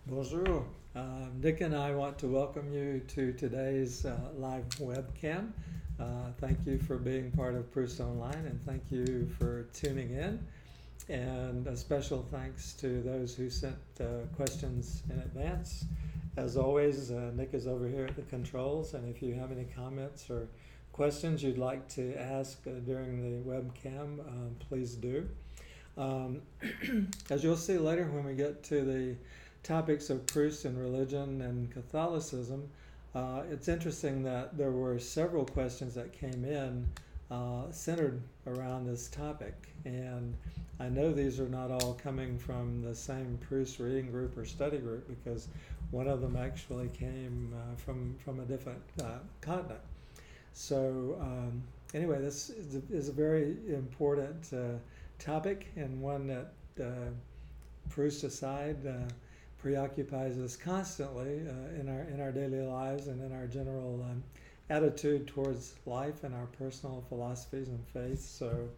Bonjour. Nick and I want to welcome you to today's live webcam. Thank you for being part of Proust Online, and thank you for tuning in. And a special thanks to those who sent questions in advance. As always, Nick is over here at the controls, and if you have any comments or questions you'd like to ask during the webcam, please do. As you'll see later when we get to the topics of Proust and religion and Catholicism, it's interesting that there were several questions that came in centered around this topic. And I know these are not all coming from the same Proust reading group or study group, because one of them actually came from a different continent. So anyway, this is a very important topic, and one that Proust aside preoccupies us constantly in our daily lives and in our general attitude towards life and our personal philosophies and faiths. So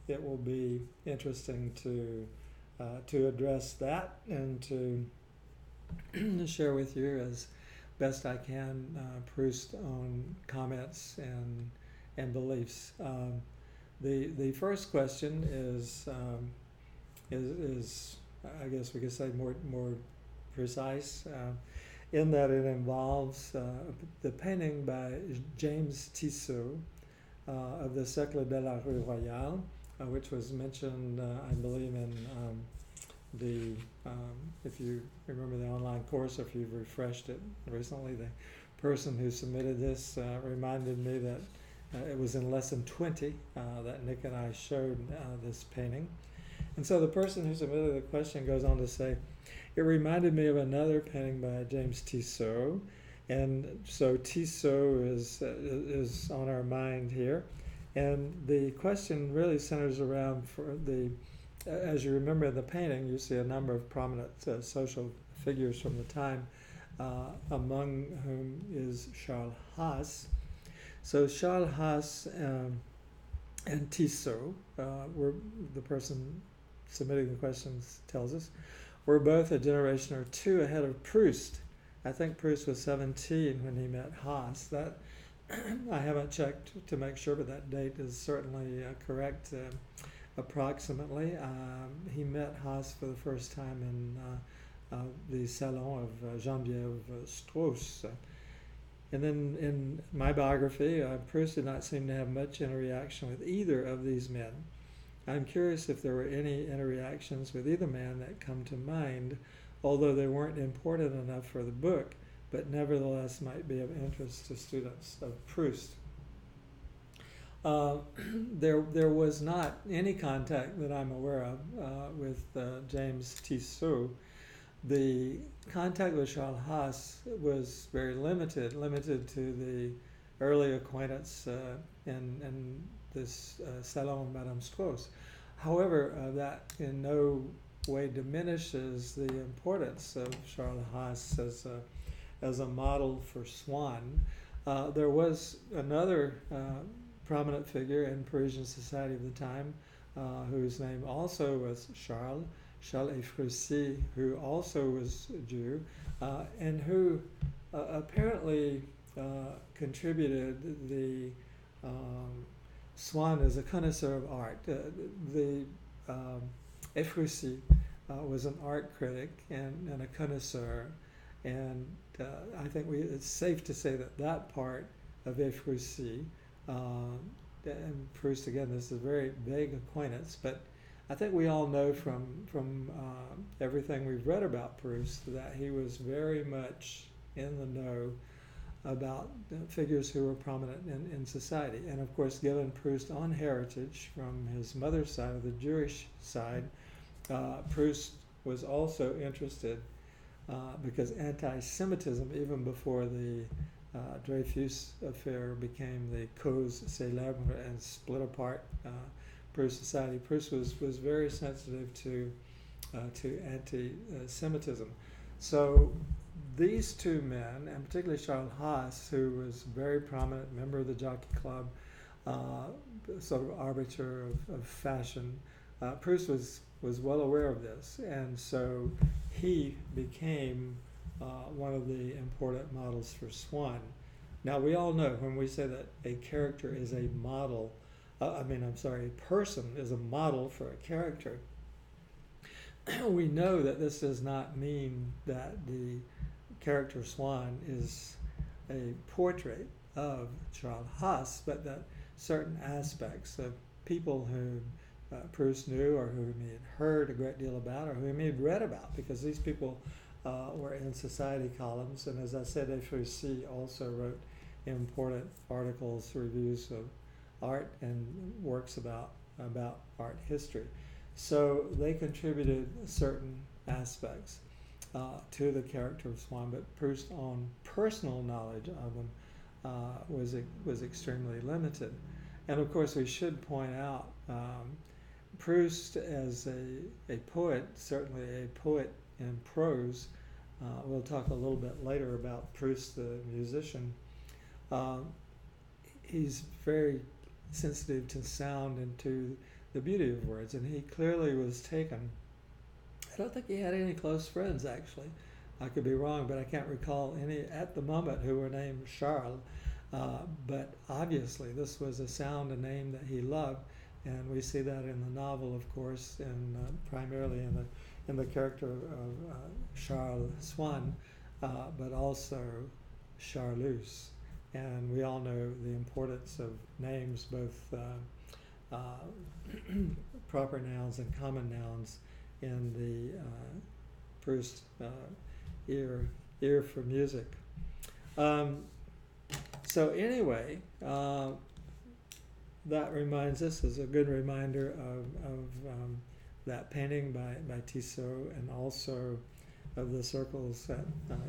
it will be interesting to address that and to share with you as best I can Proust's own comments and beliefs. The first question is I guess we could say more precise, in that it involves the painting by James Tissot of the Siècle de la Rue Royale, which was mentioned, I believe, in if you remember the online course, if you've refreshed it recently, the person who submitted this reminded me that it was in lesson 20 that Nick and I showed this painting. And so the person who submitted the question goes on to say, it reminded me of another painting by James Tissot. And so Tissot is on our mind here. And the question really centers around, as you remember in the painting, you see a number of prominent social figures from the time, among whom is Charles Haas. So Charles Haas and Tissot were the person submitting the questions tells us, were both a generation or two ahead of Proust. I think Proust was 17 when he met Haas. That I haven't checked to make sure, but that date is certainly correct, approximately. He met Haas for the first time in the Salon of Geneviève Strauss. And then in my biography, Proust did not seem to have much interaction with either of these men. I'm curious if there were any interactions with either man that come to mind, although they weren't important enough for the book, but nevertheless might be of interest to students of Proust. There was not any contact that I'm aware of with James Tissot. The contact with Charles Haas was very limited to the early acquaintance in this Salon of Madame Strauss. However, that in no way diminishes the importance of Charles Haas as a model for Swann. There was another prominent figure in Parisian society of the time whose name also was Charles Efrussi, who also was a Jew, and who apparently contributed the Swann as a connoisseur of art. The Efrussi was an art critic and a connoisseur, and I think it's safe to say that part of Efrussi, and Proust, again, this is a very vague acquaintance, but I think we all know from everything we've read about Proust that he was very much in the know about figures who were prominent in society. And of course, given Proust's own heritage from his mother's side, or the Jewish side, Proust was also interested because anti-Semitism, even before the Dreyfus affair became the cause célèbre and split apart Proust society, Proust was very sensitive to anti-Semitism. So these two men, and particularly Charles Haas, who was a very prominent member of the Jockey Club, sort of arbiter of fashion, Proust was well aware of this, and so he became one of the important models for Swann. Now, we all know when we say that a character is a model, a person is a model for a character, we know that this does not mean that the character Swann is a portrait of Charles Haas, but that certain aspects of people whom Proust knew or whom he had heard a great deal about or whom he had read about, because these people were in society columns. And as I said, F.O.C. also wrote important articles, reviews of art, and works about art history. So they contributed certain aspects to the character of Swann, but Proust's own personal knowledge of them was extremely limited. And of course, we should point out Proust as a poet, certainly a poet in prose. We'll talk a little bit later about Proust, the musician. He's very sensitive to sound and to the beauty of words, and he clearly was taken. I don't think he had any close friends, actually. I could be wrong, but I can't recall any at the moment who were named Charles. But obviously, this was a sound, a name that he loved, and we see that in the novel, of course, and primarily in the character of Charles Swann, but also Charlus. And we all know the importance of names, both proper nouns and common nouns, in the Proust ear for music. So anyway, that reminds us, is a good reminder of that painting by Tissot, and also of the circles that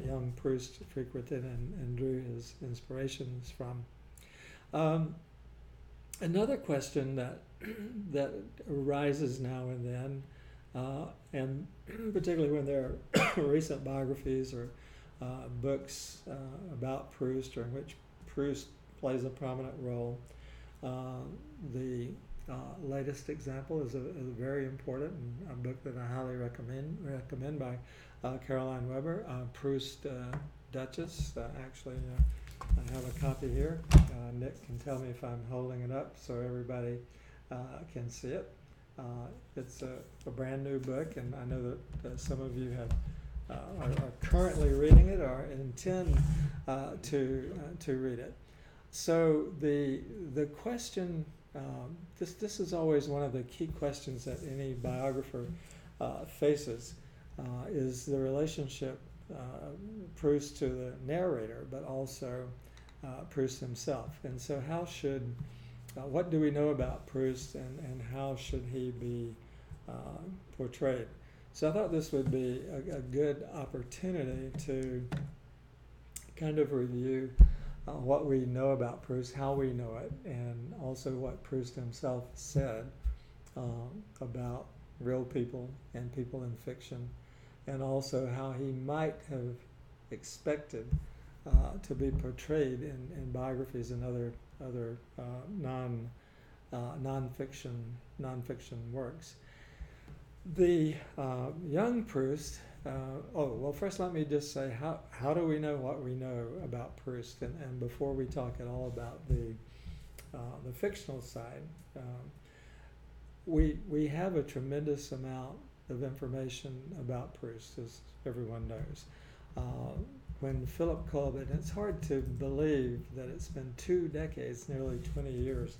young Proust frequented and drew his inspirations from. Another question that arises now and then, and particularly when there are recent biographies or books about Proust, or in which Proust plays a prominent role. The latest example is a very important a book that I highly recommend by Caroline Weber, Proust Duchess. Actually, I have a copy here. Nick can tell me if I'm holding it up so everybody can see it. It's a brand new book, and I know that some of you are currently reading it or intend to read it. So the question, this is always one of the key questions that any biographer faces, is the relationship Proust to the narrator, but also Proust himself. And so what do we know about Proust, and how should he be portrayed? So I thought this would be a good opportunity to kind of review what we know about Proust, how we know it, and also what Proust himself said about real people and people in fiction, and also how he might have expected to be portrayed in biographies and other non-fiction works. The young Proust. First let me just say, how do we know what we know about Proust? And before we talk at all about the fictional side, we have a tremendous amount of information about Proust, as everyone knows. When Philip Kolb, and it's hard to believe that it's been 2 decades, nearly 20 years,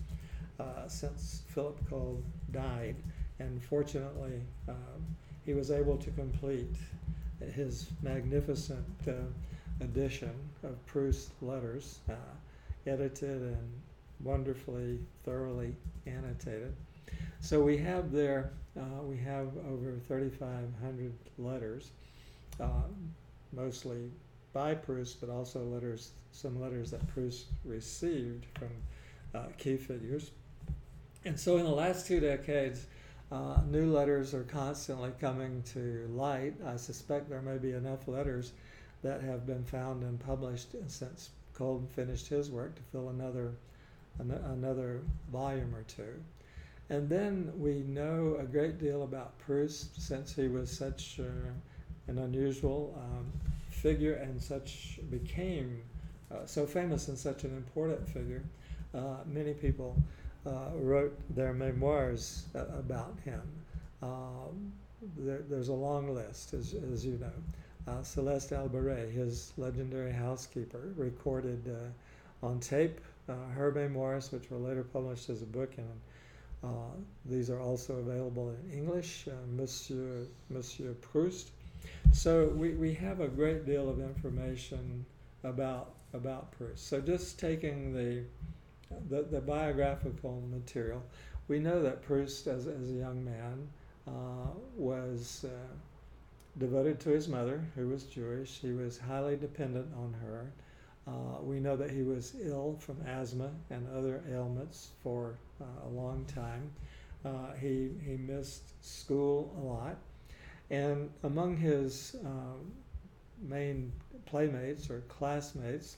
since Philip Kolb died, and fortunately he was able to complete his magnificent edition of Proust's letters, edited and wonderfully, thoroughly annotated. So we have we have over 3,500 letters, mostly by Proust, but also some letters that Proust received from key figures. And so in the last 2 decades, new letters are constantly coming to light. I suspect there may be enough letters that have been found and published since Kolb finished his work to fill another volume or 2. And then we know a great deal about Proust, since he was such an unusual figure, and such became so famous and such an important figure. Many people wrote their memoirs about him. There's a long list, as you know. Celeste Albaret, his legendary housekeeper, recorded on tape her memoirs, which were later published as a book, and these are also available in English. Monsieur Proust. So we have a great deal of information about Proust. So just taking the biographical material, we know that Proust, as a young man, was devoted to his mother, who was Jewish. He was highly dependent on her. We know that he was ill from asthma and other ailments for a long time. He missed school a lot. And among his main playmates or classmates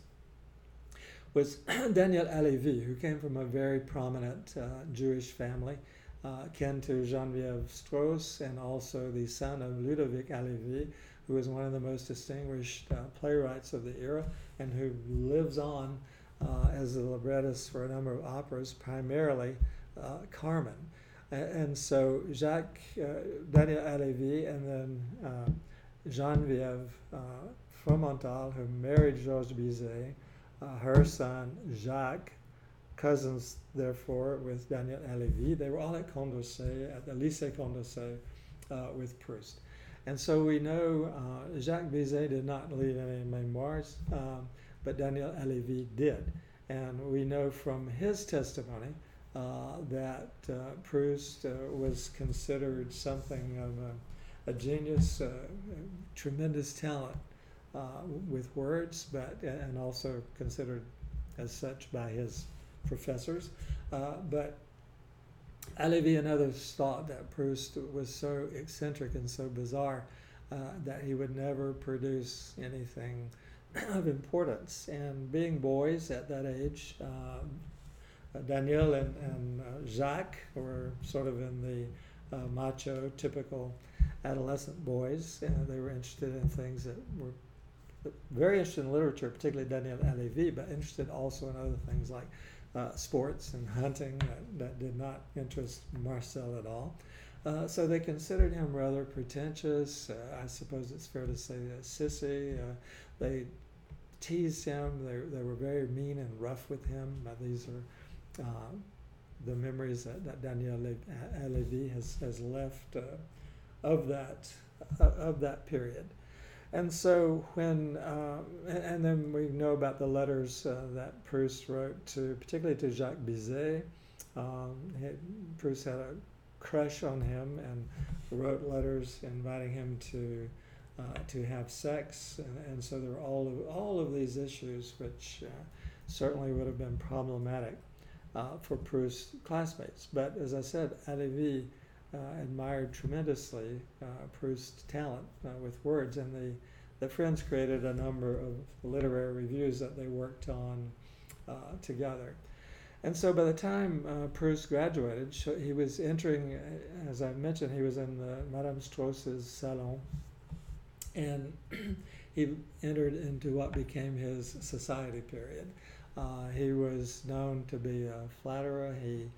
was Daniel Halévy, who came from a very prominent Jewish family, kin to Geneviève Strauss, and also the son of Ludovic Halévy, who was one of the most distinguished playwrights of the era, and who lives on as a librettist for a number of operas, primarily Carmen. And so Daniel Halévy, and then Geneviève Fromental, who married Georges Bizet, her son Jacques, cousins therefore with Daniel Halévy. They were all at Condorcet, at the Lycée Condorcet with Proust. And so we know Jacques Bizet did not leave any memoirs, but Daniel Halévy did. And we know from his testimony that Proust was considered something of a genius, tremendous talent with words, and also considered as such by his professors. But Halévy and others thought that Proust was so eccentric and so bizarre that he would never produce anything of importance. And being boys at that age, Daniel and Jacques were sort of in the macho, typical adolescent boys. They were interested in things that were very interested in literature, particularly Daniel Halévy, but interested also in other things like sports and hunting that did not interest Marcel at all. So they considered him rather pretentious. I suppose it's fair to say sissy. They teased him. They were very mean and rough with him. These are the memories that Daniel Halévy has left of that period. And so when, and then we know about the letters that Proust wrote particularly to Jacques Bizet. Proust had a crush on him and wrote letters inviting him to have sex, and so there were all of these issues which certainly would have been problematic for Proust's classmates. But as I said, Halévy admired tremendously Proust's talent with words, and the friends created a number of literary reviews that they worked on together. And so by the time Proust graduated, he was entering, as I mentioned, he was in Madame Strauss's salon, and he entered into what became his society period. He was known to be a flatterer. He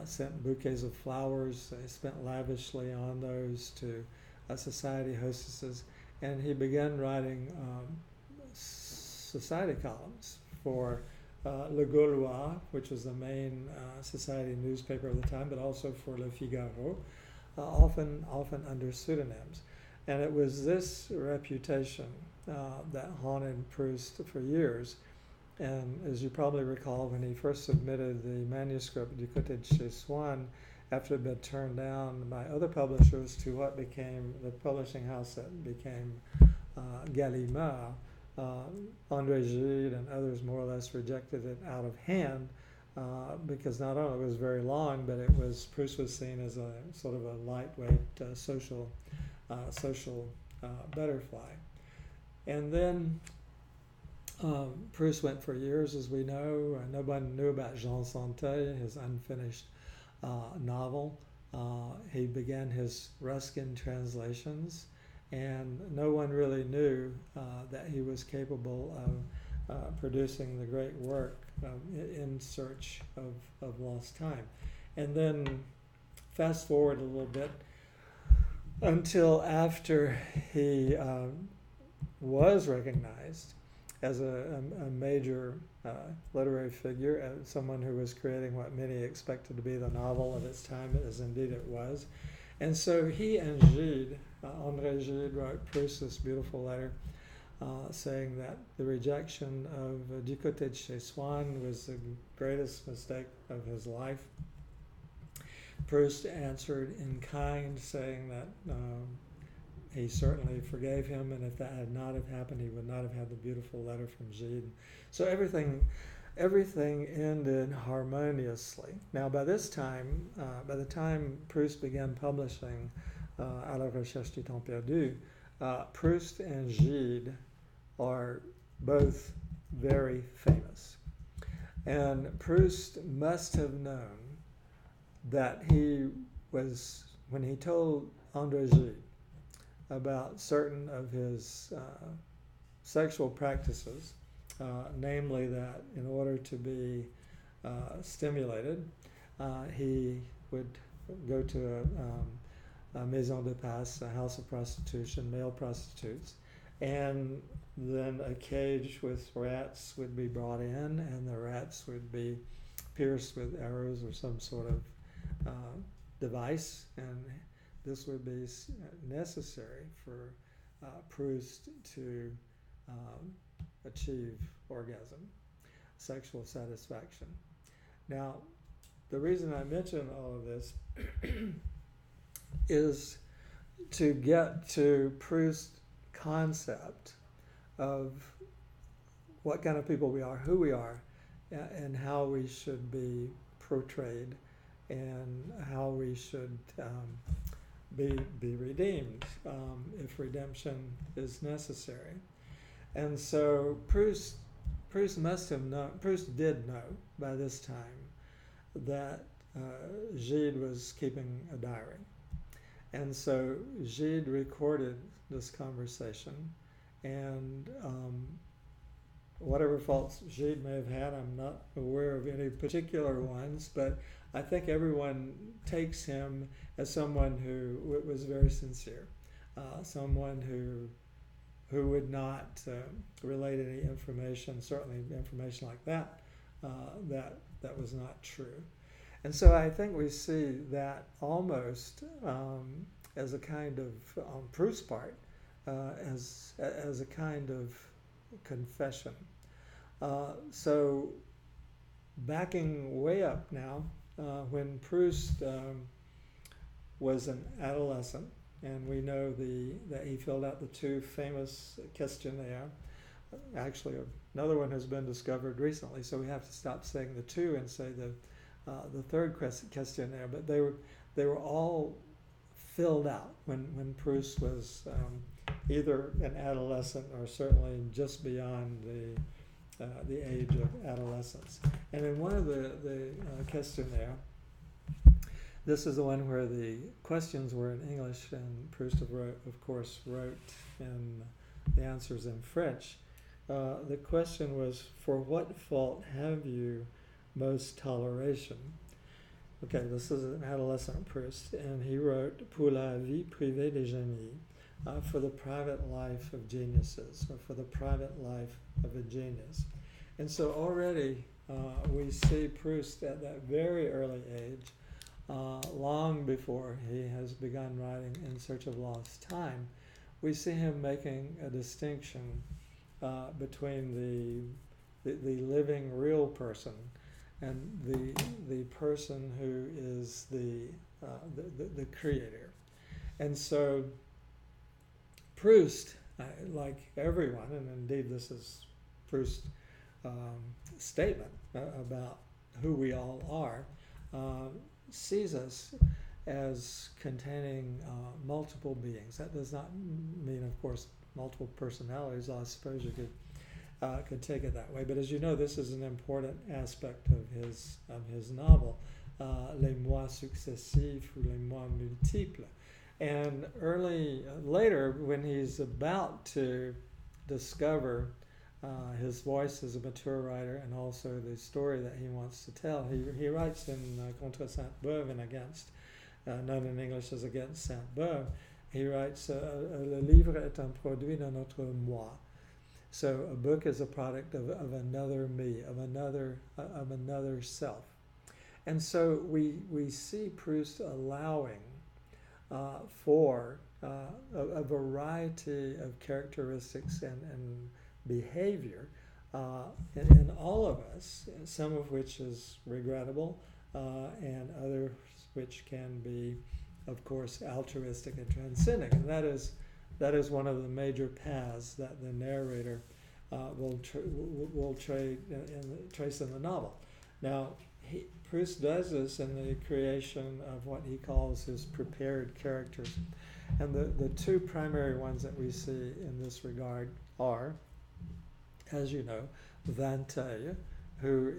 sent bouquets of flowers. He spent lavishly on those to society hostesses, and he began writing society columns for Le Gaulois, which was the main society newspaper of the time, but also for Le Figaro, often under pseudonyms. And it was this reputation that haunted Proust for years. And as you probably recall, when he first submitted the manuscript Du Côté de chez Swann, after it had been turned down by other publishers to what became the publishing house that became Gallimard, André Gide and others more or less rejected it out of hand because not only was it very long, but Proust was seen as a sort of a lightweight social butterfly. And then Proust went for years, as we know. Nobody knew about Jean Santé, his unfinished novel. He began his Ruskin translations, and no one really knew that he was capable of producing the great work in search of lost time. And then fast forward a little bit until after he was recognized as a major literary figure, as someone who was creating what many expected to be the novel of its time, as indeed it was. And so he and Gide, André Gide, wrote Proust this beautiful letter saying that the rejection of Du Côté de chez Swann was the greatest mistake of his life. Proust answered in kind, saying that he certainly forgave him, and if that had not have happened, he would not have had the beautiful letter from Gide. So everything ended harmoniously. Now, by this time, by the time Proust began publishing À la recherche du temps perdu, Proust and Gide are both very famous. And Proust must have known that he was, when he told André Gide about certain of his sexual practices, namely that in order to be stimulated, he would go to a maison de passe, a house of prostitution, male prostitutes, and then a cage with rats would be brought in, and the rats would be pierced with arrows or some sort of device, and this would be necessary for Proust to achieve orgasm, sexual satisfaction. Now, the reason I mention all of this is to get to Proust's concept of what kind of people we are, who we are, and how we should be portrayed, and how we should be redeemed if redemption is necessary. And so Proust did know by this time that Gide was keeping a diary. And so Gide recorded this conversation, and whatever faults Gide may have had, I'm not aware of any particular ones, but I think everyone takes him as someone who was very sincere, someone who would not relate any information, certainly information like that, that was not true. And so I think we see that almost as a kind of, on Proust's part, as a kind of confession. So backing way up now, when Proust was an adolescent, and we know that he filled out the two famous questionnaires. Actually, another one has been discovered recently, so we have to stop saying the two and say the third questionnaire. But they were all filled out when Proust was either an adolescent or certainly just beyond the age of adolescence. And in one of the questionnaires, this is the one where the questions were in English, and Proust, of course, wrote in the answers in French. The question was, for what fault have you most toleration? Okay, this is an adolescent Proust, and he wrote, pour la vie privée des génies, for the private life of geniuses, or for the private life of a genius. And so already we see Proust at that very early age, long before he has begun writing In Search of Lost Time, we see him making a distinction between the living real person and the person who is the creator. And so Proust, like everyone, and indeed this is Proust's statement about who we all are, sees us as containing multiple beings. That does not mean, of course, multiple personalities. I suppose you could take it that way. But as you know, this is an important aspect of his novel, les moi successifs ou les moi multiples. And later, when he's about to discover his voice as a mature writer and also the story that he wants to tell, he writes in Contre Sainte-Beuve and against, known in English as Against Sainte-Beuve, he writes, Le livre est un produit d'un autre moi. So a book is a product of another me, of another self. And so we see Proust allowing for a variety of characteristics and behavior in all of us, some of which is regrettable, and others which can be, of course, altruistic and transcending. And that is one of the major paths that the narrator will trace in the novel. Now, Proust does this in the creation of what he calls his prepared characters. And the two primary ones that we see in this regard are, as you know, Vinteuil, who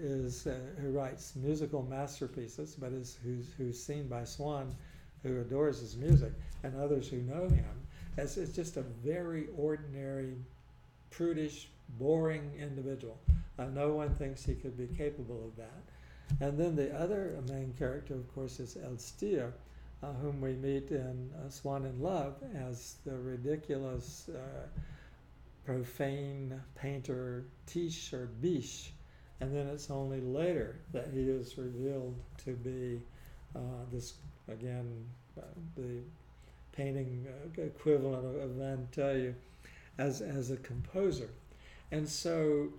writes musical masterpieces, but who's seen by Swann, who adores his music, and others who know him, as just a very ordinary, prudish, boring individual. No one thinks he could be capable of that. And then the other main character, of course, is Elstir, whom we meet in Swann in Love as the ridiculous, profane painter Tiche or Biche. And then it's only later that he is revealed to be this, again, the painting equivalent of Vinteuil as a composer. And so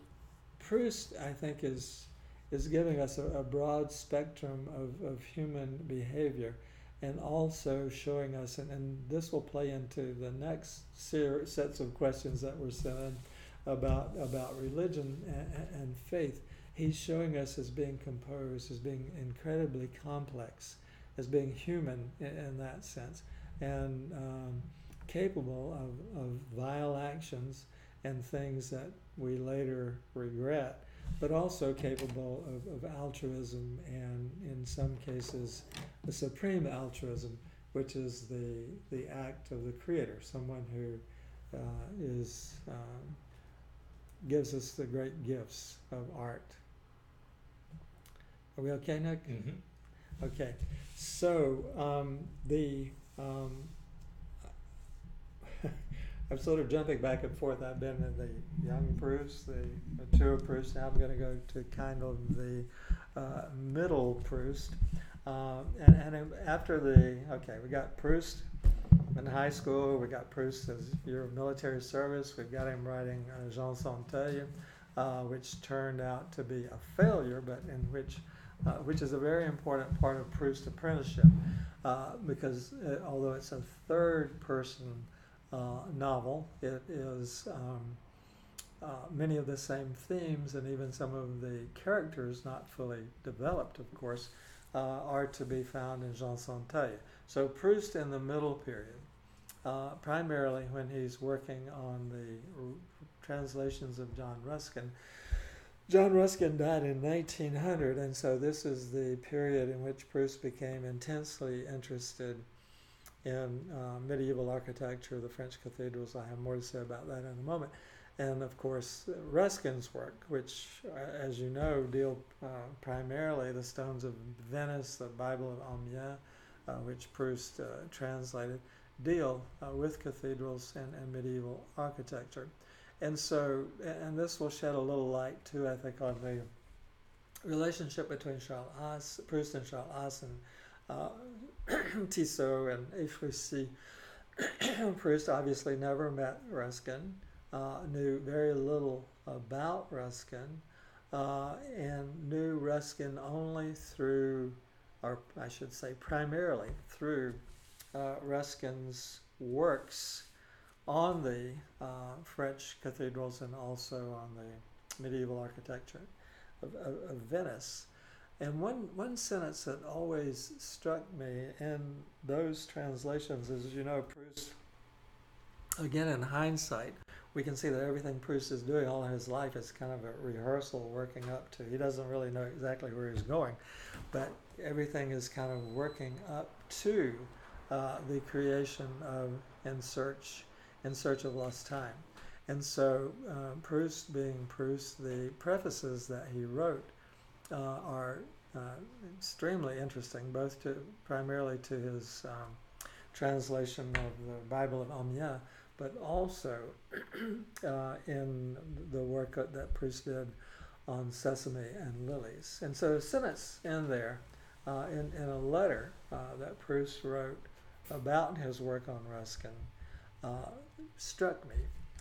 Proust, I think, is giving us a broad spectrum of human behavior, and also showing us, and this will play into the next sets of questions that were sent about religion and faith. He's showing us as being composed, as being incredibly complex, as being human in that sense, and capable of vile actions and things that we later regret, but also capable of altruism, and in some cases the supreme altruism, which is the act of the creator, someone who gives us the great gifts of art. Are we okay, Nick? Mm-hmm. Okay, so I'm sort of jumping back and forth. I've been in the young Proust, the mature Proust. Now I'm going to go to kind of the middle Proust. And after we got Proust in high school. We got Proust as year of military service. We've got him writing Jean Centeuil, which turned out to be a failure, but in which is a very important part of Proust's apprenticeship, because although it's a third-person novel, it is many of the same themes, and even some of the characters, not fully developed, of course, are to be found in Jean Centeuil. So Proust in the middle period, primarily when he's working on the translations of John Ruskin. John Ruskin died in 1900, and so this is the period in which Proust became intensely interested in medieval architecture, the French cathedrals. I have more to say about that in a moment. And of course, Ruskin's work, which, as you know, deal primarily the stones of Venice, the Bible of Amiens, which Proust translated, deal with cathedrals and medieval architecture. And so, and this will shed a little light too, I think, on the relationship between Proust and Charles Ass and Tissot and Efrussi. Proust obviously never met Ruskin, knew very little about Ruskin, and knew Ruskin only through, or I should say primarily through, Ruskin's works on the French cathedrals and also on the medieval architecture of Venice. And one sentence that always struck me in those translations is, you know, Proust, again in hindsight, we can see that everything Proust is doing all his life is kind of a rehearsal working up to. He doesn't really know exactly where he's going, but everything is kind of working up to the creation of in search of lost time. And so Proust, being Proust, the prefaces that he wrote are extremely interesting, both primarily to his translation of the Bible of Amiens, but also in the work that Proust did on Sesame and Lilies. And so a sentence in there, in a letter that Proust wrote about his work on Ruskin, struck me.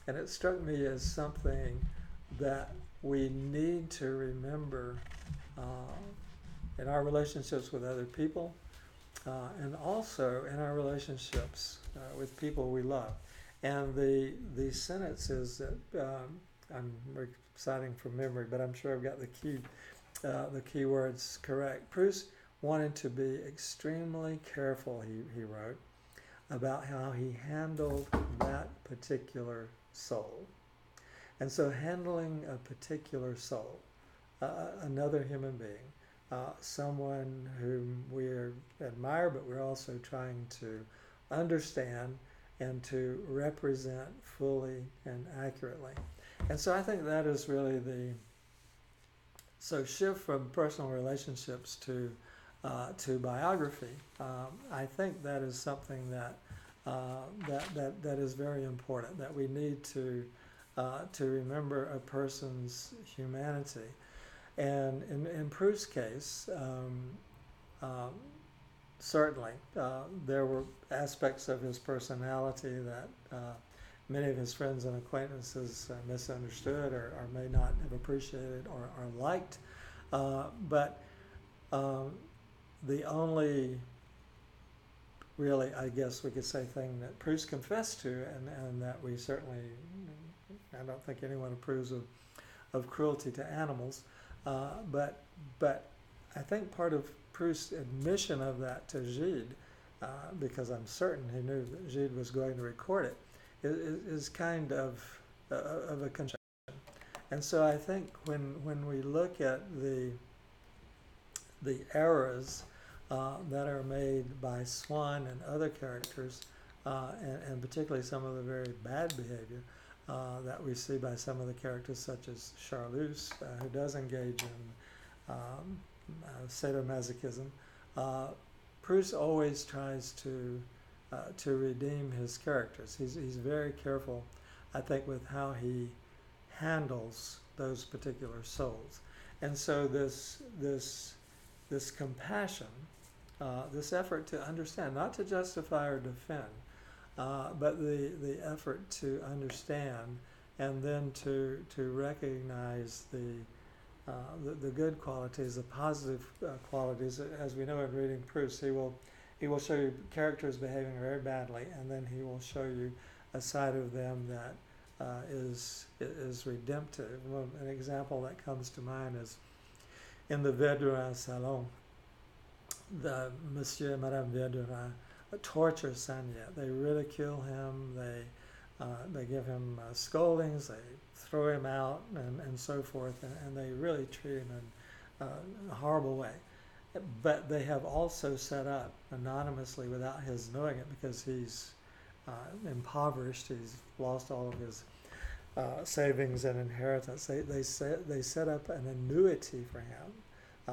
And it struck me as something that we need to remember in our relationships with other people, and also in our relationships with people we love. And the sentence is that I'm reciting from memory, but I'm sure I've got the key words correct. Proust wanted to be extremely careful, he wrote, about how he handled that particular soul. And so handling a particular soul, another human being, someone whom we admire, but we're also trying to understand and to represent fully and accurately. And so I think that is really so shift from personal relationships to biography. I think that is something that is very important, that we need to remember a person's humanity. And in Proust's case, certainly there were aspects of his personality that many of his friends and acquaintances misunderstood or may not have appreciated or liked. But the only really, I guess we could say, thing that Proust confessed to, and that we certainly, I don't think anyone approves of cruelty to animals, but I think part of Proust's admission of that to Gide, because I'm certain he knew that Gide was going to record it, is kind of a confession. And so I think when we look at the errors that are made by Swann and other characters, and particularly some of the very bad behavior that we see by some of the characters, such as Charlus, who does engage in sadomasochism. Proust always tries to redeem his characters. He's very careful, I think, with how he handles those particular souls. And so this compassion, this effort to understand, not to justify or defend, but the effort to understand, and then to recognize the good qualities, the positive qualities. As we know in reading Proust, he will show you characters behaving very badly, and then he will show you a side of them that is redemptive. Well, an example that comes to mind is in the Verdurin Salon. The Monsieur and Madame Verdurin torture Saniette. They ridicule him. They give him scoldings. They throw him out and so forth, and they really treat him in a horrible way. But they have also set up anonymously, without his knowing it, because he's impoverished. He's lost all of his savings and inheritance. They set up an annuity for him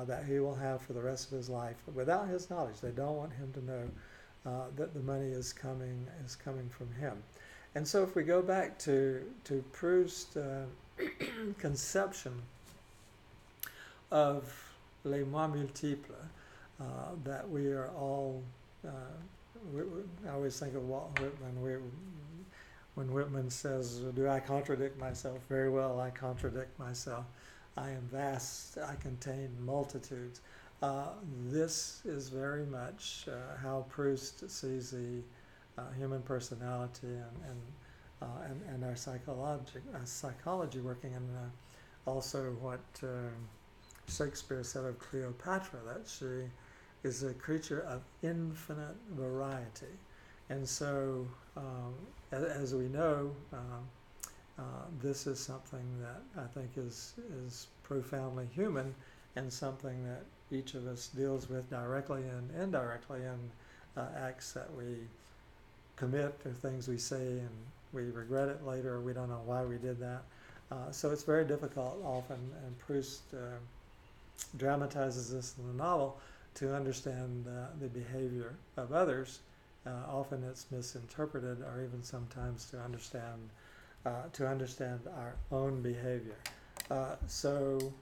that he will have for the rest of his life, without his knowledge. They don't want him to know that the money is coming from him. And so, if we go back to Proust's conception of les moi multiples, that we are all, I always think of Walt Whitman, when Whitman says, "Do I contradict myself?" Very well, I contradict myself. I am vast, I contain multitudes. This is very much how Proust sees the human personality and our psychology working, and also what Shakespeare said of Cleopatra, that she is a creature of infinite variety. And so, as we know, this is something that I think is profoundly human, and something that each of us deals with directly and indirectly acts that we commit or things we say and we regret it later, or we don't know why we did that. So it's very difficult often, and Proust dramatizes this in the novel to understand the behavior of others. Often it's misinterpreted, or even sometimes to understand our own behavior. So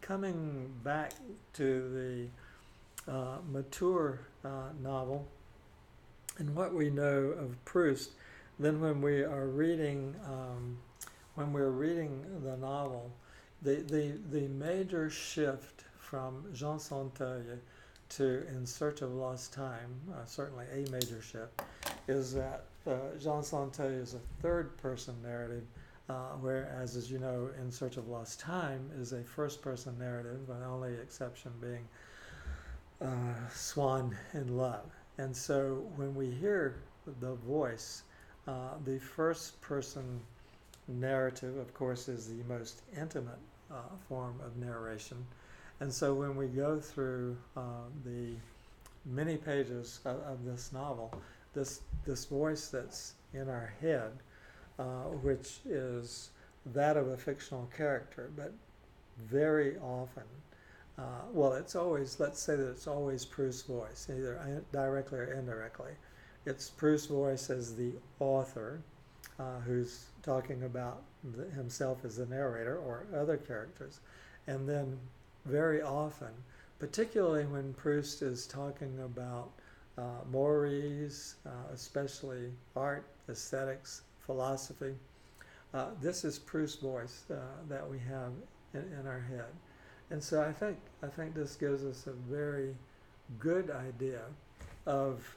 coming back to the mature novel and what we know of Proust, then when we're reading the novel, the major shift from Jean Santeuil to In Search of Lost Time, certainly a major shift, is that Jean Santeuil is a third-person narrative, whereas, as you know, In Search of Lost Time is a first-person narrative, the only exception being Swan in Love. And so when we hear the voice, the first-person narrative, of course, is the most intimate form of narration. And so when we go through the many pages of this novel, this voice that's in our head, which is that of a fictional character, but very often, it's always, let's say that it's always Proust's voice, either directly or indirectly. It's Proust's voice as the author, who's talking about himself as the narrator or other characters. And then very often, particularly when Proust is talking about mores, especially art, aesthetics, philosophy, this is Proust's voice that we have in our head. And so I think this gives us a very good idea of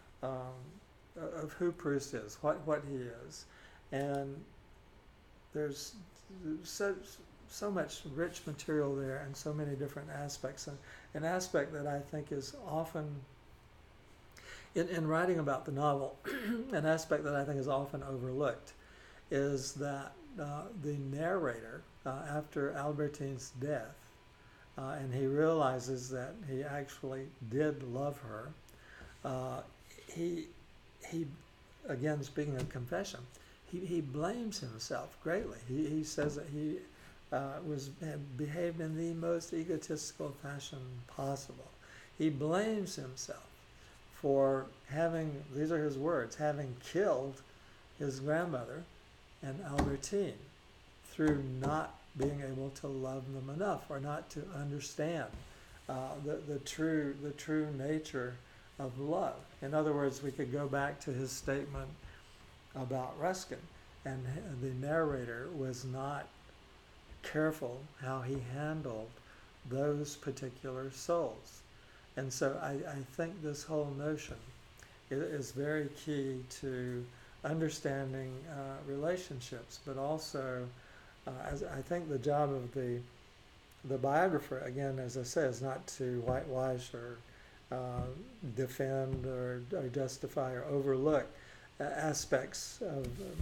who Proust is, what he is. And there's so much rich material there and so many different aspects. And an aspect that I think is often, in writing about the novel, an aspect that I think is often overlooked is that the narrator, after Albertine's death, and he realizes that he actually did love her, he again, speaking of confession, he blames himself greatly. He says that he had behaved in the most egotistical fashion possible. He blames himself for having, these are his words, having killed his grandmother and Albertine through not being able to love them enough, or not to understand the true nature of love. In other words, we could go back to his statement about Ruskin, and the narrator was not careful how he handled those particular souls. And so I think this whole notion is very key to understanding relationships, but also as I think the job of the biographer, again, as I say, is not to whitewash or defend or justify or overlook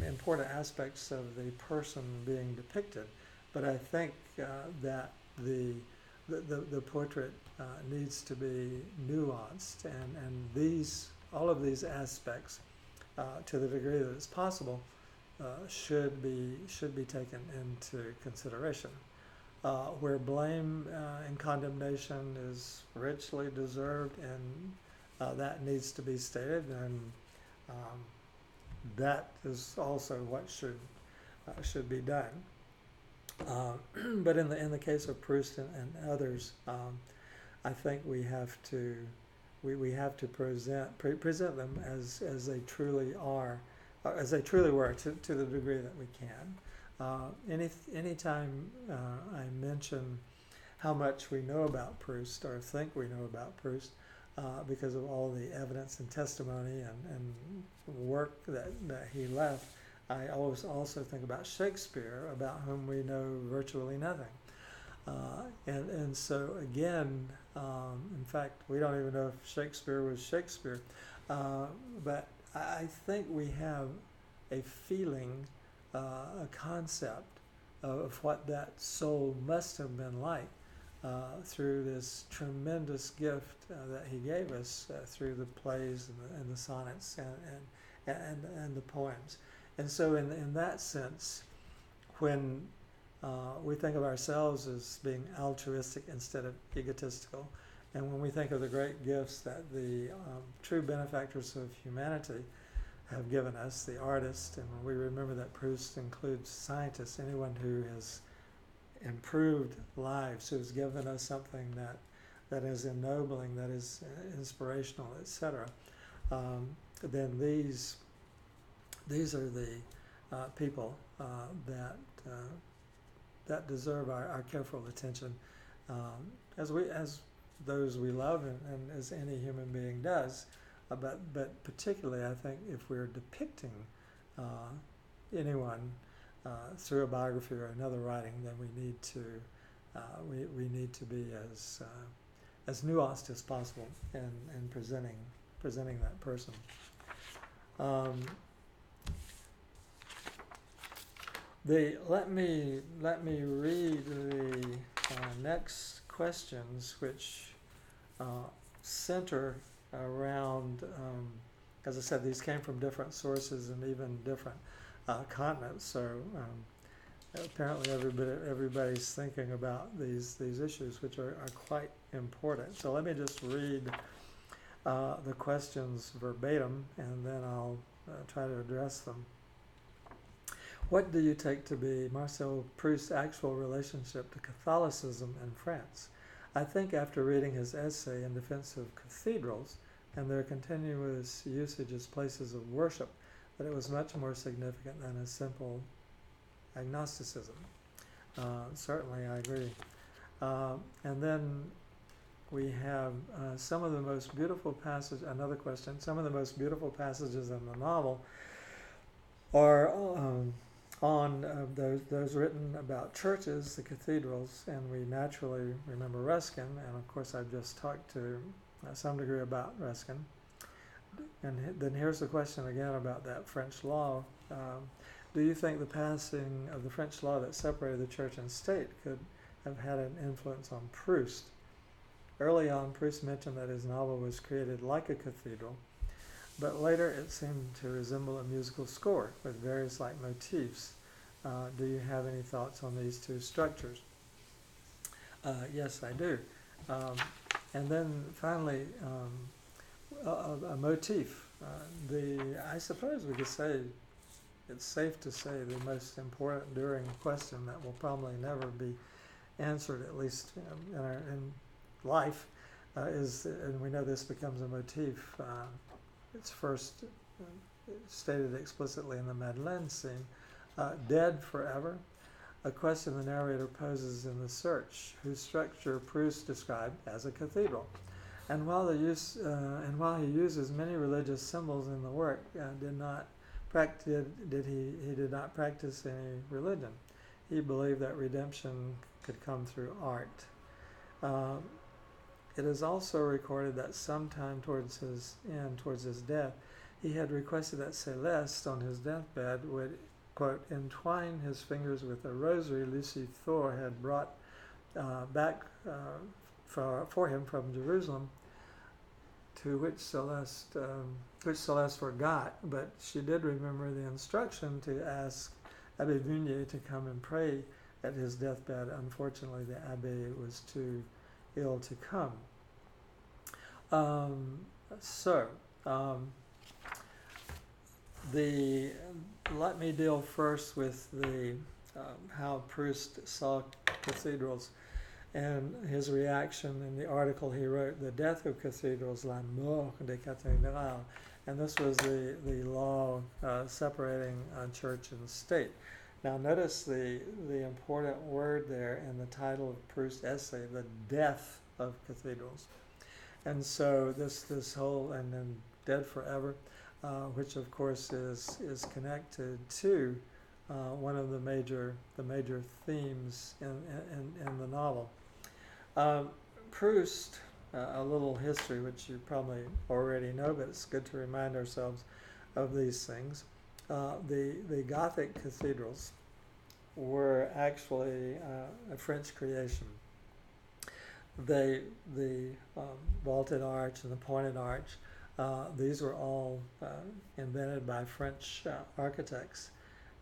important aspects of the person being depicted. But I think that the portrait needs to be nuanced, and all of these aspects, to the degree that it's possible, should be taken into consideration. Where blame and condemnation is richly deserved, and that needs to be stated, and that is also what should be done. But in the case of Proust and others, I think we have to present them as they truly are, as they truly were, to the degree that we can. Anytime I mention how much we know about Proust, or think we know about Proust, because of all the evidence and testimony and work that he left, I always also think about Shakespeare, about whom we know virtually nothing. And so again, in fact, we don't even know if Shakespeare was Shakespeare, but I think we have a feeling, a concept of what that soul must have been like through this tremendous gift that he gave us through the plays and the sonnets and the poems. And so in that sense, when we think of ourselves as being altruistic instead of egotistical, and when we think of the great gifts that the true benefactors of humanity have given us, the artists, and when we remember that Proust includes scientists, anyone who has improved lives, who has given us something that is ennobling, that is inspirational, etc., then these are the people that deserve our careful attention, as those we love, and as any human being does. But particularly, I think if we're depicting anyone through a biography or another writing, then we need to be as nuanced as possible in presenting that person. Let me read the next questions, which center around, as I said, these came from different sources and even different continents. So apparently everybody's thinking about these issues, which are quite important. So let me just read the questions verbatim, and then I'll try to address them. What do you take to be Marcel Proust's actual relationship to Catholicism in France? I think after reading his essay in defense of cathedrals and their continuous usage as places of worship, that it was much more significant than a simple agnosticism. Certainly, I agree. And then we have some of the most beautiful passages, another question, some of the most beautiful passages in the novel are on those written about churches, the cathedrals, and we naturally remember Ruskin, and of course I've just talked to some degree about Ruskin. And then here's the question again about that French law. Do you think the passing of the French law that separated the church and state could have had an influence on Proust? Early on, Proust mentioned that his novel was created like a cathedral, but later it seemed to resemble a musical score with various motifs. Do you have any thoughts on these two structures? Yes, I do. And then finally, a motif. I suppose we could say, it's safe to say, the most important enduring question that will probably never be answered, at least in life, is, and we know this becomes a motif. It's first stated explicitly in the Madeleine scene, dead forever, a question the narrator poses in The Search, whose structure Proust described as a cathedral. And while he uses many religious symbols in the work, he did not practice any religion. He believed that redemption could come through art. It is also recorded that sometime towards his death, he had requested that Celeste on his deathbed would, quote, entwine his fingers with a rosary Lucy Thor had brought back for him from Jerusalem, to which Celeste forgot, but she did remember the instruction to ask Abbé Vunier to come and pray at his deathbed. Unfortunately, the abbé was too ill to come. Let me deal first with how Proust saw cathedrals and his reaction in the article he wrote, The Death of Cathedrals, La Mort des Cathédrales. And this was the law separating church and state. Now notice the important word there in the title of Proust's essay, The Death of Cathedrals. And so this whole, and then dead forever, which of course is connected to one of the major themes in the novel. Proust, a little history which you probably already know, but it's good to remind ourselves of these things. The Gothic cathedrals were actually a French creation. the vaulted arch and the pointed arch, these were all invented by French architects.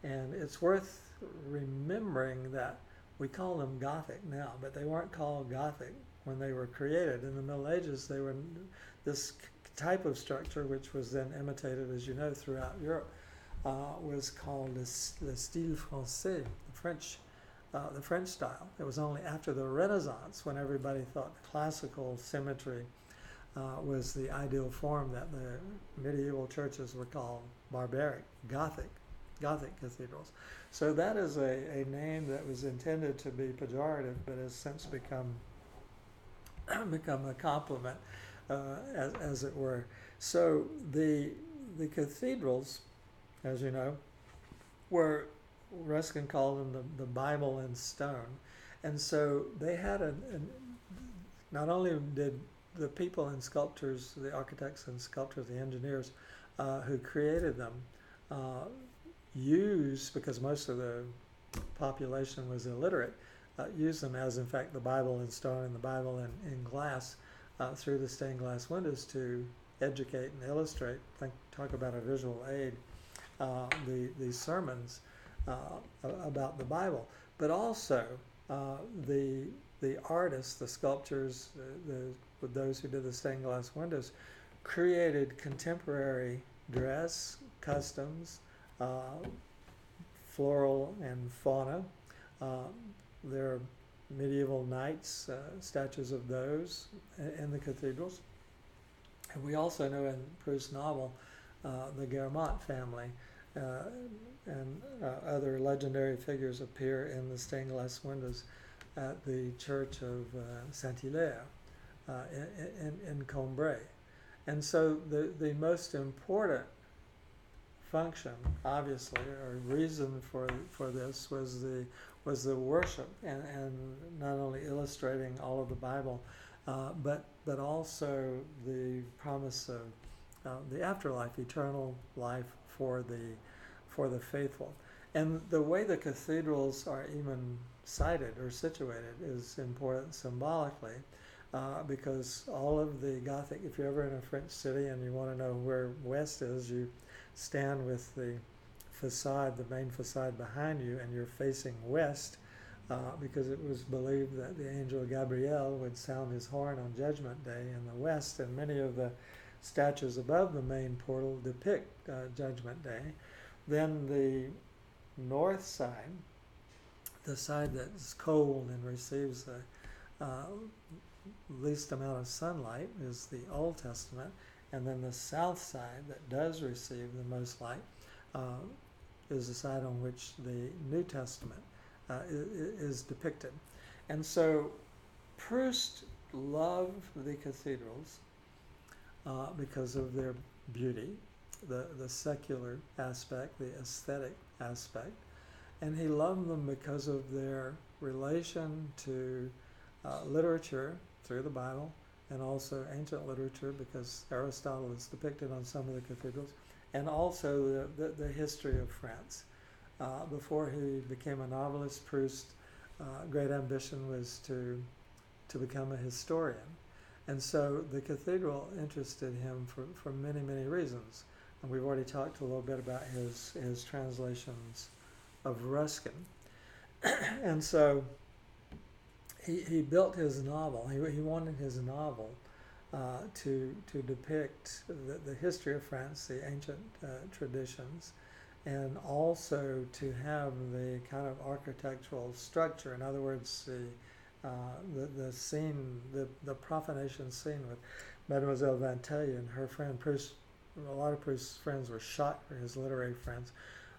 And it's worth remembering that we call them Gothic now, but they weren't called Gothic when they were created. In the Middle Ages, they were this type of structure, which was then imitated, as you know, throughout Europe, was called le style français, the French style. It was only after the Renaissance, when everybody thought classical symmetry was the ideal form, that the medieval churches were called barbaric, Gothic cathedrals. So that is a name that was intended to be pejorative, but has since become a compliment, as it were. So the cathedrals, as you know, Ruskin called them the Bible in stone. And so they had not only did the people and sculptors, the architects and sculptors, the engineers who created them, use, because most of the population was illiterate, use them as, in fact, the Bible in stone and the Bible in glass, through the stained glass windows, to educate and illustrate, talk about a visual aid, these sermons about the Bible. But also the artists, the sculptors, those who did the stained glass windows, created contemporary dress, customs, floral and fauna. There are medieval knights, statues of those in the cathedrals. And we also know in Proust's novel, the Guermantes family and other legendary figures appear in the stained glass windows at the church of Saint-Hilaire in Cambrai. And so the most important function, obviously, or reason for this was the worship, and not only illustrating all of the Bible, but also the promise of the afterlife, eternal life for the faithful. And the way the cathedrals are even sited or situated is important symbolically, because all of the Gothic, if you're ever in a French city and you want to know where west is, you stand with the facade, the main facade behind you, and you're facing west, because it was believed that the angel Gabriel would sound his horn on Judgment Day in the west, and many of the statues above the main portal depict Judgment Day. Then the north side, the side that's cold and receives the least amount of sunlight, is the Old Testament. And then the south side that does receive the most light is the side on which the New Testament is depicted. And so Proust loved the cathedrals because of their beauty, the secular aspect, the aesthetic aspect, and he loved them because of their relation to literature through the Bible, and also ancient literature, because Aristotle is depicted on some of the cathedrals, and also the history of France. Before he became a novelist, Proust's great ambition was to become a historian. And so the cathedral interested him for many, many reasons. And we've already talked a little bit about his translations of Ruskin. And so he built his novel. He wanted his novel to depict the history of France, the ancient traditions, and also to have the kind of architectural structure. In other words, the scene, the profanation scene with Mademoiselle Vinteuil and her friend Proust. A lot of Proust's friends were shocked, or his literary friends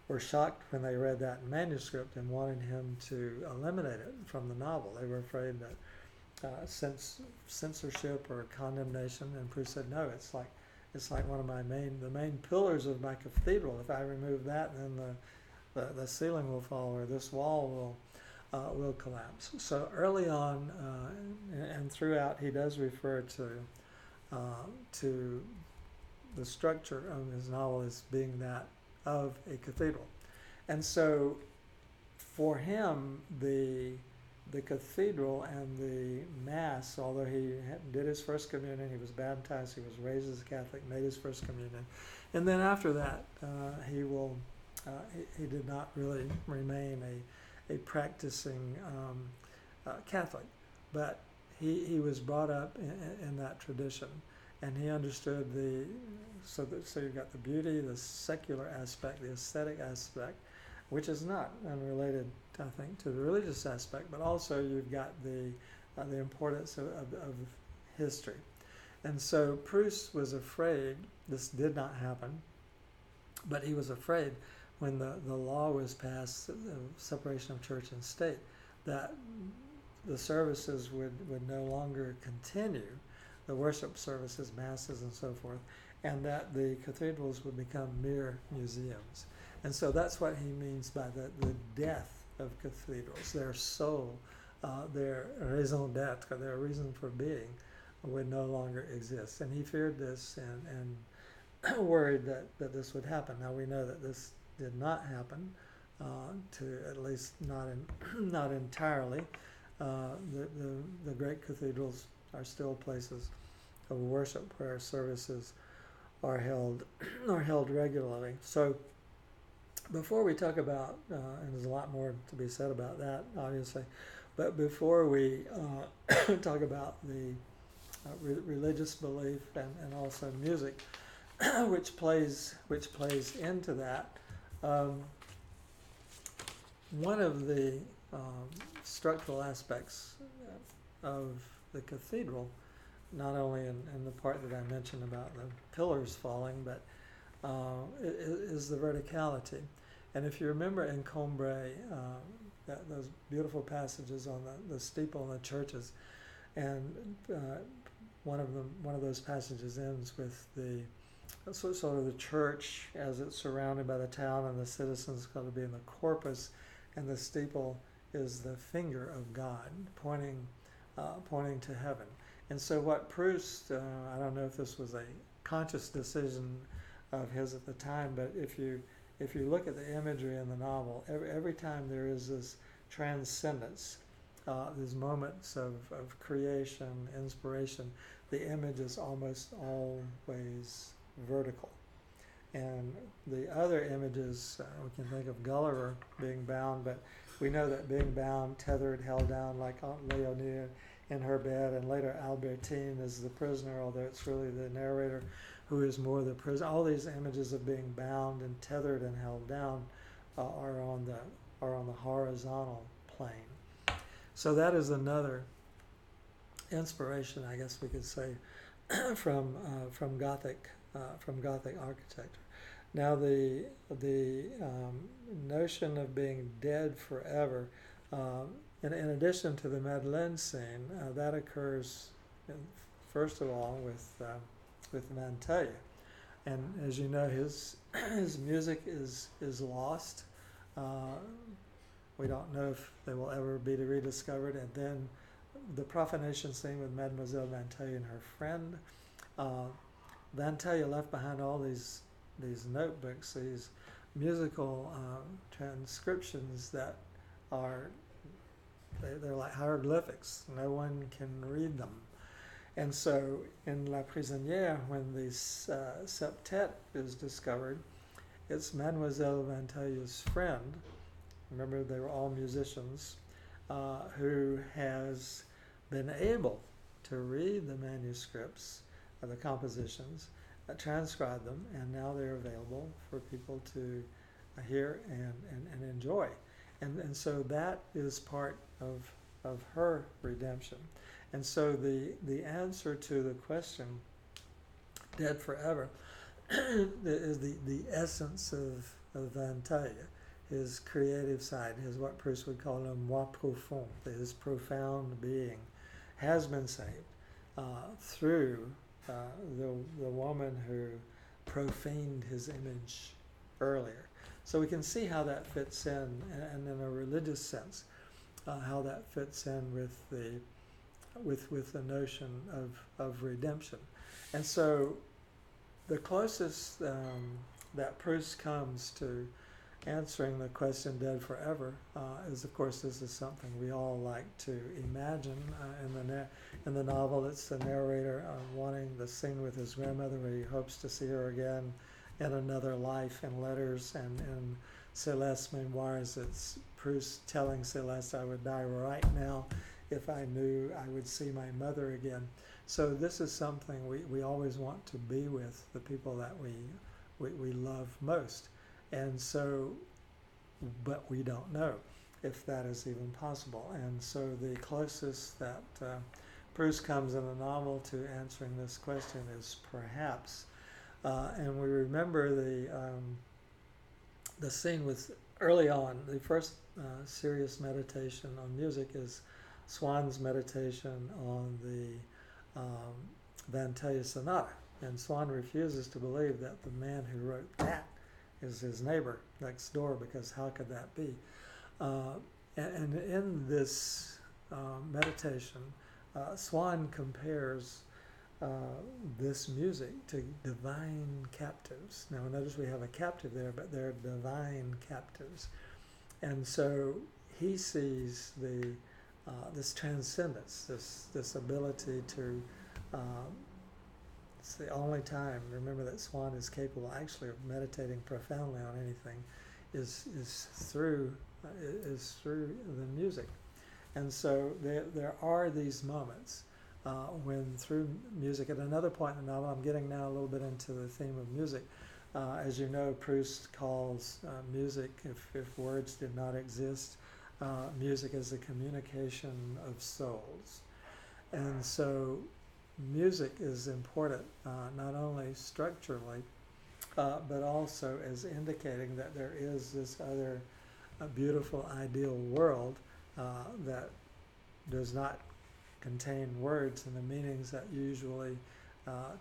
were shocked when they read that manuscript and wanted him to eliminate it from the novel. They were afraid that censorship or condemnation, and Proust said, no, it's like one of the main pillars of my cathedral. If I remove that, then the ceiling will fall, or this wall will collapse. So early on and throughout, he does refer to the structure of his novel as being that of a cathedral. And so for him, the the cathedral and the Mass, although he did his first communion, he was baptized, he was raised as a Catholic, made his first communion, and then after that, he did not really remain a practicing Catholic, but he was brought up in that tradition, and he understood so you've got the beauty, the secular aspect, the aesthetic aspect, which is not unrelated, I think, to the religious aspect, but also you've got the importance of history. And so Proust was afraid this did not happen, but he was afraid when the law was passed, the separation of church and state, that the services would no longer continue, the worship services, masses, and so forth, and that the cathedrals would become mere museums. And so that's what he means by the death of cathedrals. Their soul, their raison d'etre, their reason for being, would no longer exist. And he feared this and worried that this would happen. Now we know that this did not happen, to at least not entirely. The great cathedrals are still places of worship where services are held regularly. So before we talk about, and there's a lot more to be said about that, obviously, but before we talk about the religious belief and also music, which plays into that, one of the structural aspects of the cathedral, not only in the part that I mentioned about the pillars falling, but is the verticality. And if you remember in Combray, those beautiful passages on the steeple in the churches, and one of those passages ends with the sort of the church as it's surrounded by the town and the citizens got to be in the corpus, and the steeple is the finger of God pointing to heaven. And so what Proust, I don't know if this was a conscious decision of his at the time, but if you look at the imagery in the novel, every time there is this transcendence, these moments of creation, inspiration, the image is almost always vertical. And the other images, we can think of Gulliver being bound, but we know that being bound, tethered, held down, like Aunt Leonie in her bed, and later Albertine is the prisoner, although it's really the narrator who is more the prisoner. All these images of being bound and tethered and held down are on the horizontal plane. So that is another inspiration, I guess we could say, from Gothic architecture. Now the notion of being dead forever, in addition to the Madeleine scene, that occurs first of all with Vinteuil, and as you know, his music is lost. We don't know if they will ever be rediscovered. And then the profanation scene with Mademoiselle Vinteuil and her friend. Vinteuil left behind all these notebooks, these musical transcriptions that they're like hieroglyphics. No one can read them. And so in La Prisonnière, when the septet is discovered, it's Mademoiselle Vinteuil's friend, remember they were all musicians, who has been able to read the manuscripts of the compositions, transcribe them, and now they're available for people to hear and enjoy. And so that is part of her redemption. And so the answer to the question, dead forever, is the essence of Vinteuil, his creative side, his what Proust would call a moi profond, his profound being, has been saved through the woman who profaned his image earlier. So we can see how that fits in, and in a religious sense, how that fits in with the notion of redemption. And so the closest that Proust comes to answering the question "Dead Forever" is, of course, this is something we all like to imagine. In the novel, it's the narrator wanting the scene with his grandmother where he hopes to see her again in another life in letters, and in Celeste's memoirs, it's Proust telling Celeste, "I would die right now if I knew I would see my mother again." So this is something we always want to be with the people that we love most. And so, but we don't know if that is even possible. And so the closest that Proust comes in the novel to answering this question is perhaps. And we remember the scene with early on, the first serious meditation on music is Swann's meditation on the Vantalia Sonata. And Swann refuses to believe that the man who wrote that is his neighbor next door, because how could that be? And in this meditation, Swann compares this music to divine captives. Now notice we have a captive there, but they're divine captives. And so he sees this transcendence, this ability to, it's the only time, remember that Swann is capable actually of meditating profoundly on anything, is through the music. And so there are these moments when through music, at another point in the novel, I'm getting now a little bit into the theme of music. As you know, Proust calls music, if words did not exist, music is a communication of souls. And so music is important, not only structurally, but also as indicating that there is this other beautiful ideal world that does not contain words and the meanings that usually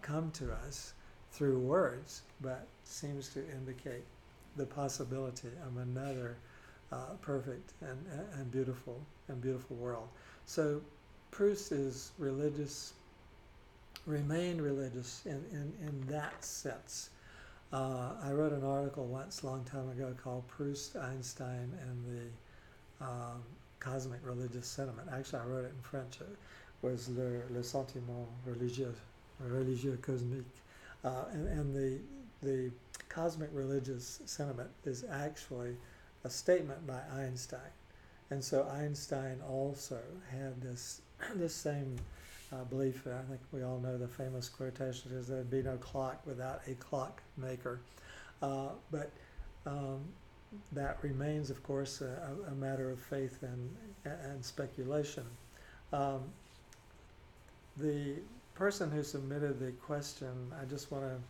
come to us through words, but seems to indicate the possibility of another perfect and beautiful world. So Proust is religious, remained religious in that sense. I wrote an article once, a long time ago, called Proust, Einstein, and the Cosmic Religious Sentiment. Actually, I wrote it in French. It was Le Sentiment Religieux Cosmique. And the Cosmic Religious Sentiment is actually a statement by Einstein. And so Einstein also had this same belief. I think we all know the famous quotation is there'd be no clock without a clockmaker. But that remains, of course, a matter of faith and speculation. The person who submitted the question, I just want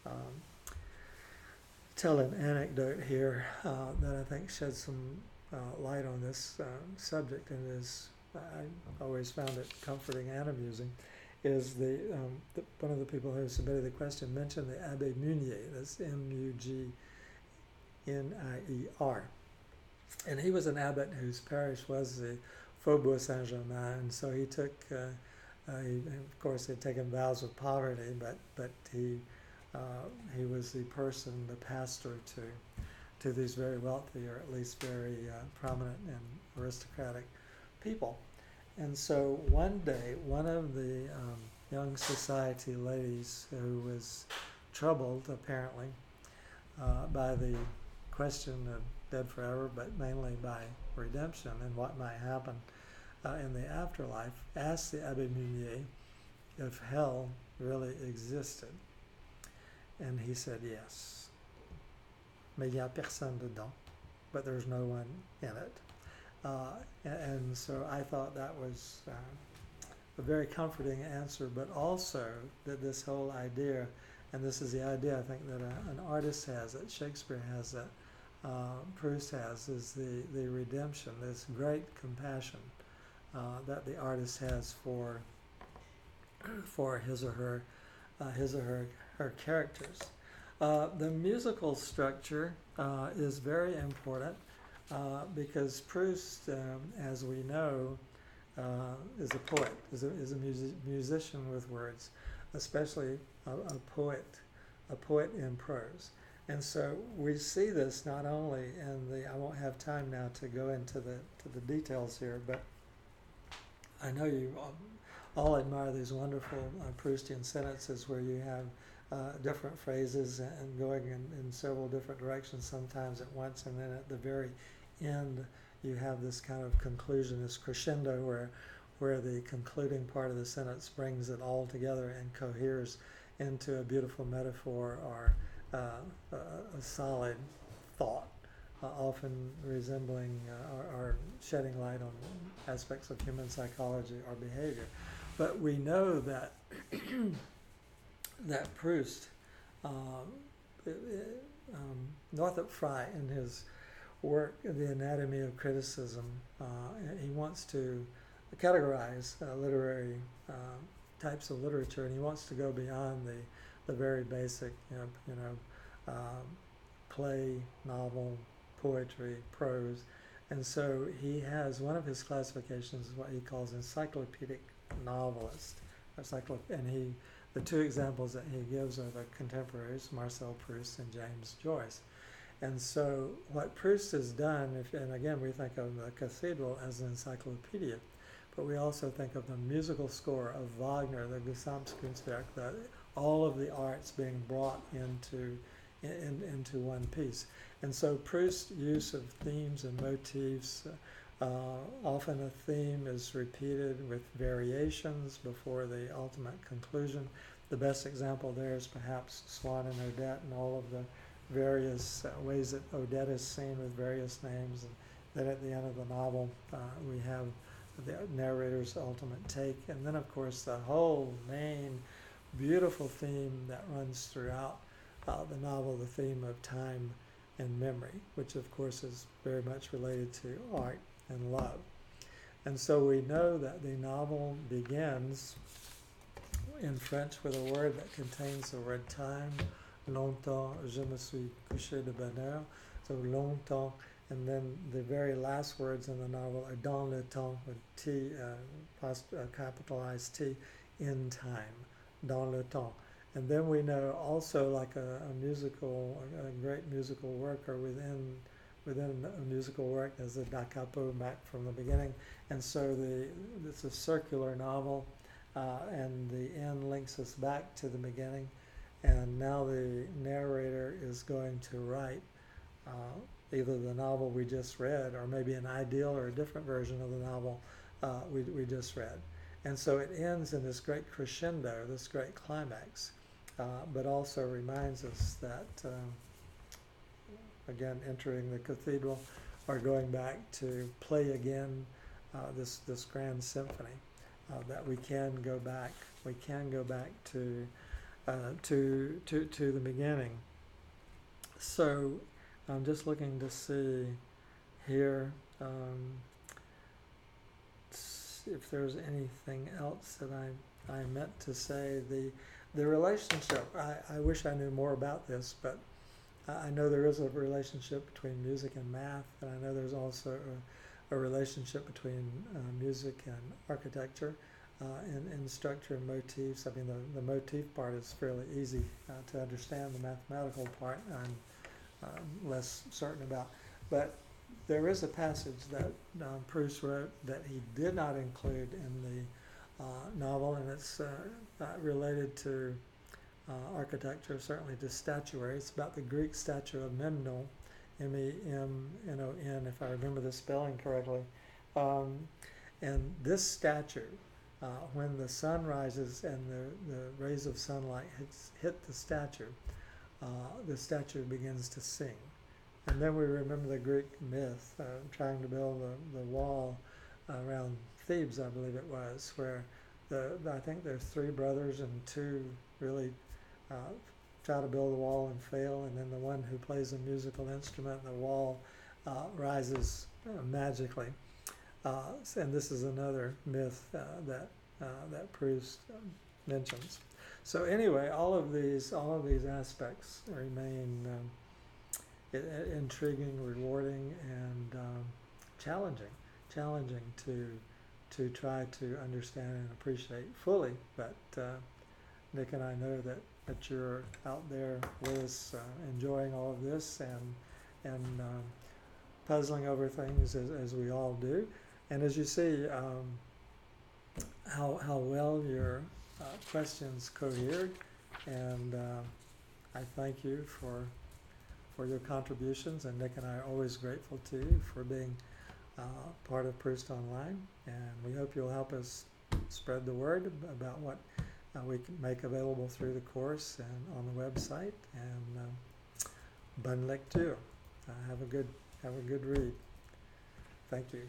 to tell an anecdote here that I think sheds some light on this subject, and is, I always found it comforting and amusing, is one of the people who submitted the question mentioned the Abbé Munier, that's Mugnier. And he was an abbot whose parish was the Faubourg Saint-Germain, and so he took, of course, he'd taken vows of poverty, but he was the person, the pastor to these very wealthy, or at least very prominent and aristocratic people. And so one day, one of the young society ladies who was troubled, apparently, by the question of dead forever, but mainly by redemption and what might happen in the afterlife, asked the Abbé Munier if hell really existed. And he said yes. Mais il y a personne dedans, but there's no one in it. And so I thought that was a very comforting answer, but also that this whole idea, and this is the idea I think that an artist has, that Shakespeare has, that Proust has, is the redemption, this great compassion that the artist has for his or her characters. The musical structure is very important because Proust, as we know, is a poet, is a musician with words, especially a poet in prose. And so we see this not only in the, I won't have time now to go into the details here, but I know you all admire these wonderful Proustian sentences where you have different phrases and going in several different directions sometimes at once, and then at the very end you have this kind of conclusion, this crescendo where the concluding part of the sentence brings it all together and coheres into a beautiful metaphor or a solid thought, often resembling or shedding light on aspects of human psychology or behavior. But we know that that Proust, Northrop Frye, in his work, The Anatomy of Criticism, he wants to categorize literary types of literature, and he wants to go beyond the very basic, play, novel, poetry, prose. And so he has, one of his classifications is what he calls encyclopedic novelist. And the two examples that he gives are the contemporaries, Marcel Proust and James Joyce. And so what Proust has done, and again we think of the cathedral as an encyclopedia, but we also think of the musical score of Wagner, the Gesamtkunstwerk, all of the arts being brought into one piece. And so Proust's use of themes and motifs, often a theme is repeated with variations before the ultimate conclusion. The best example there is perhaps Swann and Odette and all of the various ways that Odette is seen with various names. And then at the end of the novel, we have the narrator's ultimate take. And then, of course, the whole main beautiful theme that runs throughout the novel, the theme of time and memory, which, of course, is very much related to art and love. And so we know that the novel begins in French with a word that contains the word time. Longtemps, je me suis couché de bonne heure. So longtemps, and then the very last words in the novel are dans le temps, with T, capitalized T, in time, dans le temps. And then we know also, like a great musical work, or within a musical work, there's a da capo back from the beginning. And so it's a circular novel, and the end links us back to the beginning. And now the narrator is going to write either the novel we just read, or maybe an ideal or a different version of the novel we just read. And so it ends in this great crescendo, this great climax, but also reminds us that, again, entering the cathedral, or going back to play again this grand symphony, that we can go back to the beginning. So I'm just looking to see here if there's anything else that I meant to say. The relationship, I wish I knew more about this, but I know there is a relationship between music and math, and I know there's also a relationship between music and architecture. In structure and motifs. I mean, the motif part is fairly easy to understand. The mathematical part I'm less certain about. But there is a passage that Proust wrote that he did not include in the novel, and it's related to architecture, certainly to statuary. It's about the Greek statue of Memnon, Memnon, if I remember the spelling correctly. And this statue, when the sun rises and the rays of sunlight hit the statue begins to sing. And then we remember the Greek myth, trying to build the wall around Thebes, I believe it was, where I think there's three brothers and two really try to build the wall and fail, and then the one who plays a musical instrument, the wall rises magically. And this is another myth that Proust mentions. So anyway, all of these aspects remain intriguing, rewarding, and challenging to try to understand and appreciate fully. But Nick and I know that that you're out there with us, enjoying all of this and puzzling over things as we all do. And as you see, how well your questions cohered, and I thank you for your contributions, and Nick and I are always grateful to you for being part of Proust Online, and we hope you'll help us spread the word about what we can make available through the course and on the website. And bonne lecture. Have a good read. Thank you.